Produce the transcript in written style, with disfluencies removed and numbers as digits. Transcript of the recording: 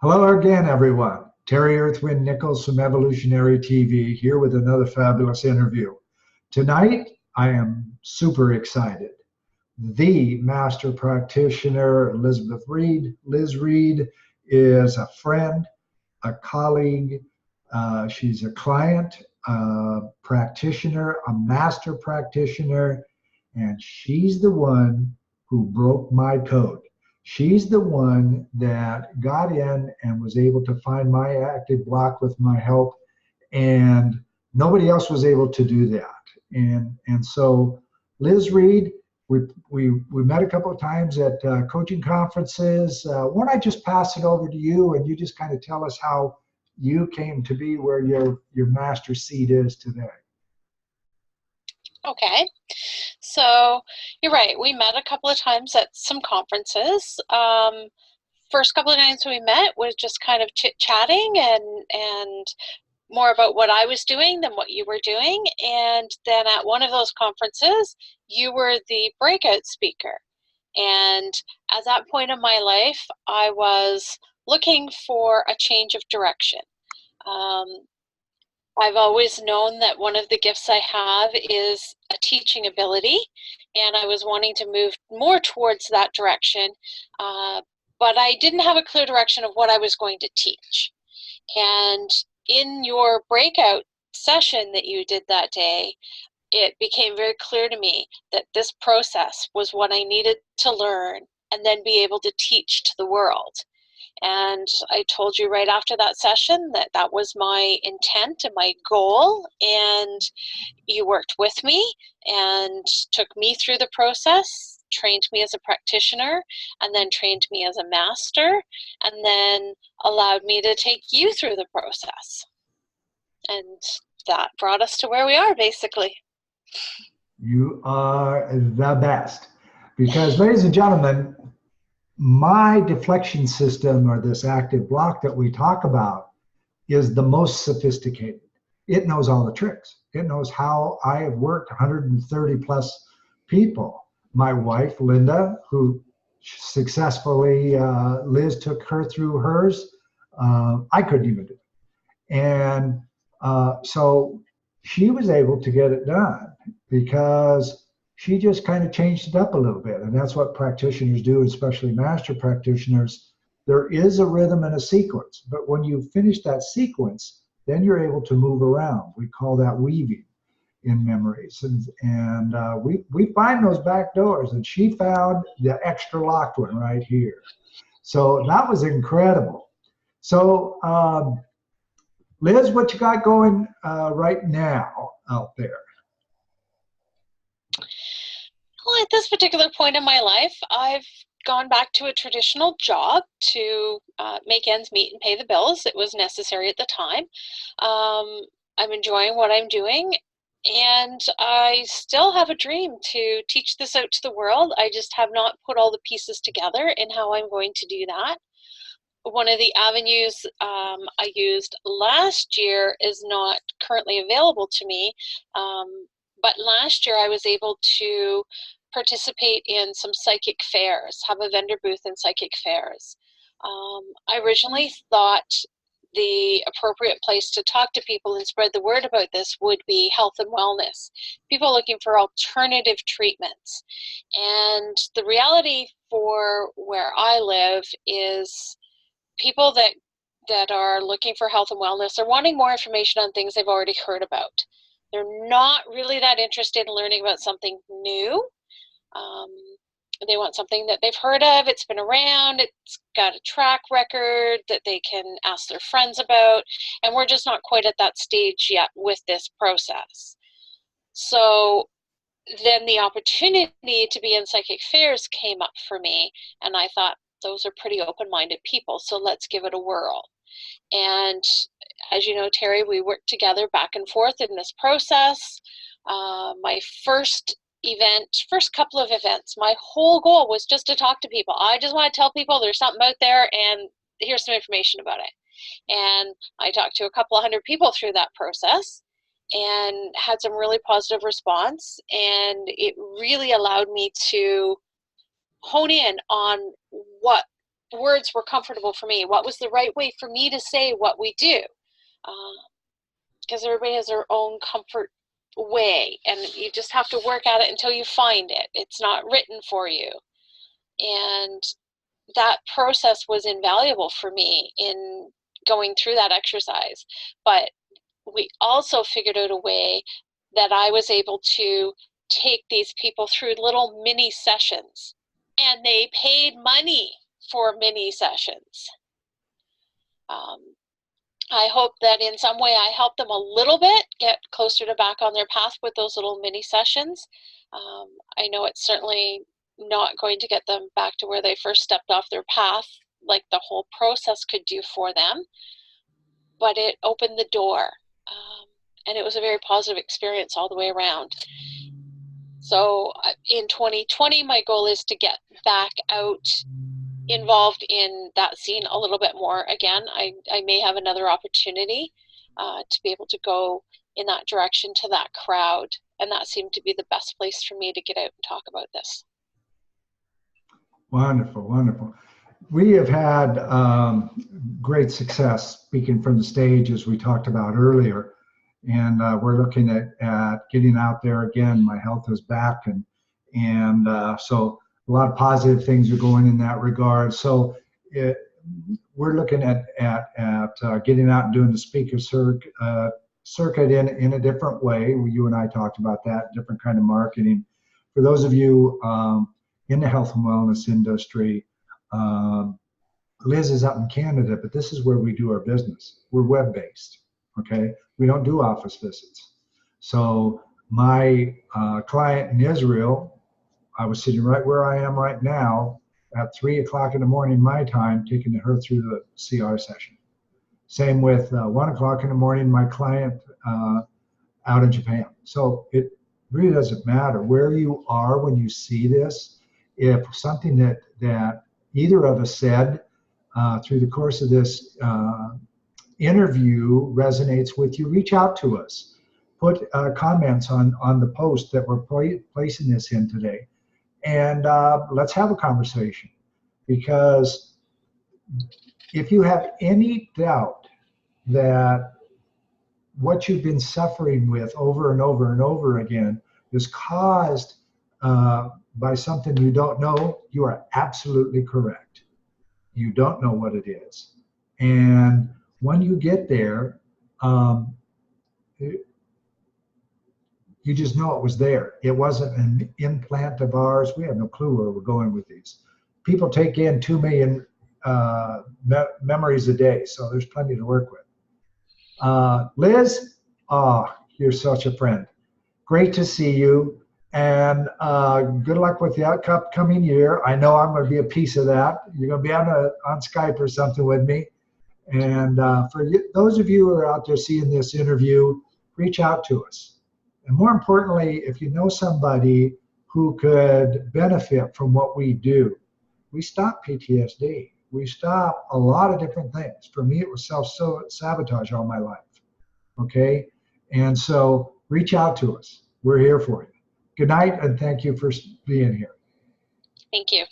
Hello again, everyone. Terry Earthwind Nichols from Evolutionary TV here with another fabulous interview. Tonight, I am super excited. The master practitioner, Elizabeth Reid. Liz Reid is a friend, a colleague. She's a client, a practitioner, a master practitioner, and she's the one who broke my code. She's the one that got in and was able to find my active block with my help, and nobody else was able to do that. And so, Liz Reid, we met a couple of times at coaching conferences. Why don't I just pass it over to you, and you just kind of tell us how you came to be where your master seat is today. Okay, so you're right. We met a couple of times at some conferences. First couple of times we met was just kind of chit-chatting and more about what I was doing than what you were doing. And then at one of those conferences, you were the breakout speaker. And at that point in my life, I was looking for a change of direction. I've always known that one of the gifts I have is a teaching ability, and I was wanting to move more towards that direction, but I didn't have a clear direction of what I was going to teach. And in your breakout session that you did that day, it became very clear to me that this process was what I needed to learn and then be able to teach to the world. And I told you right after that session that that was my intent and my goal, and you worked with me and took me through the process, trained me as a practitioner, and then trained me as a master, and then allowed me to take you through the process. And that brought us to where we are, basically. You are the best. Because, ladies and gentlemen, my deflection system, or this active block that we talk about, is the most sophisticated. It knows all the tricks. It knows how I have worked 130 plus people. My wife, Linda, who successfully, Liz took her through hers. I couldn't even do it. And so she was able to get it done because she just kind of changed it up a little bit. And that's what practitioners do, especially master practitioners. There is a rhythm and a sequence, but when you finish that sequence, then you're able to move around. We call that weaving in memories. And we find those back doors, and she found the extra locked one right here. So that was incredible. So Liz, what you got going right now out there? Well, at this particular point in my life, I've gone back to a traditional job to make ends meet and pay the bills. It was necessary at the time. I'm enjoying what I'm doing, and I still have a dream to teach this out to the world. I just have not put all the pieces together in how I'm going to do that. One of the avenues I used last year is not currently available to me, but last year I was able to participate in some psychic fairs, have a vendor booth in psychic fairs. I originally thought the appropriate place to talk to people and spread the word about this would be health and wellness, people looking for alternative treatments. And the reality for where I live is people that are looking for health and wellness are wanting more information on things they've already heard about. They're not really that interested in learning about something new. They want something that they've heard of, it's been around, it's got a track record that they can ask their friends about, and we're just not quite at that stage yet with this process. So then the opportunity to be in psychic fairs came up for me, and I thought, those are pretty open-minded people, so let's give it a whirl. And as you know, Terry, we worked together back and forth in this process. My first couple of events, my whole goal was just to talk to people. I just want to tell people there's something out there and here's some information about it. And I talked to a couple of hundred people through that process and had some really positive response. And it really allowed me to hone in on what words were comfortable for me, what was the right way for me to say what we do, because everybody has their own comfort way, and you just have to work at it until you find it. It's not written for you. And that process was invaluable for me in going through that exercise. But we also figured out a way that I was able to take these people through little mini sessions, and they paid money for mini sessions. I hope that in some way I helped them a little bit get closer to back on their path with those little mini sessions. I know it's certainly not going to get them back to where they first stepped off their path, like the whole process could do for them, but it opened the door. And it was a very positive experience all the way around. So in 2020, my goal is to get back out involved in that scene a little bit more again. I may have another opportunity to be able to go in that direction to that crowd, and that seemed to be the best place for me to get out and talk about this. Wonderful, wonderful. We have had great success speaking from the stage, as we talked about earlier, and we're looking at getting out there again. My health is back, and so a lot of positive things are going in that regard. So we're looking at getting out and doing the speaker circuit in a different way. You and I talked about that, different kind of marketing. For those of you in the health and wellness industry, Liz is up in Canada, but this is where we do our business. We're web-based, okay? We don't do office visits. So my client in Israel, I was sitting right where I am right now at 3 o'clock in the morning my time, taking her through the CR session. Same with 1 o'clock in the morning, my client out in Japan. So it really doesn't matter where you are when you see this. If something that either of us said through the course of this interview resonates with you, reach out to us. Put comments on the post that we're placing this in today. And let's have a conversation, because if you have any doubt that what you've been suffering with over and over and over again is caused by something you don't know, you are absolutely correct. You don't know what it is. And when you get there, you just know it was there. It wasn't an implant of ours. We have no clue where we're going with these. People take in 2 million memories a day, so there's plenty to work with. Liz, you're such a friend. Great to see you, and good luck with the upcoming year. I know I'm going to be a piece of that. You're going to be on Skype or something with me. And for those of you who are out there seeing this interview, reach out to us. And more importantly, if you know somebody who could benefit from what we do, we stop PTSD. We stop a lot of different things. For me, it was self-sabotage all my life, okay? And so reach out to us. We're here for you. Good night, and thank you for being here. Thank you.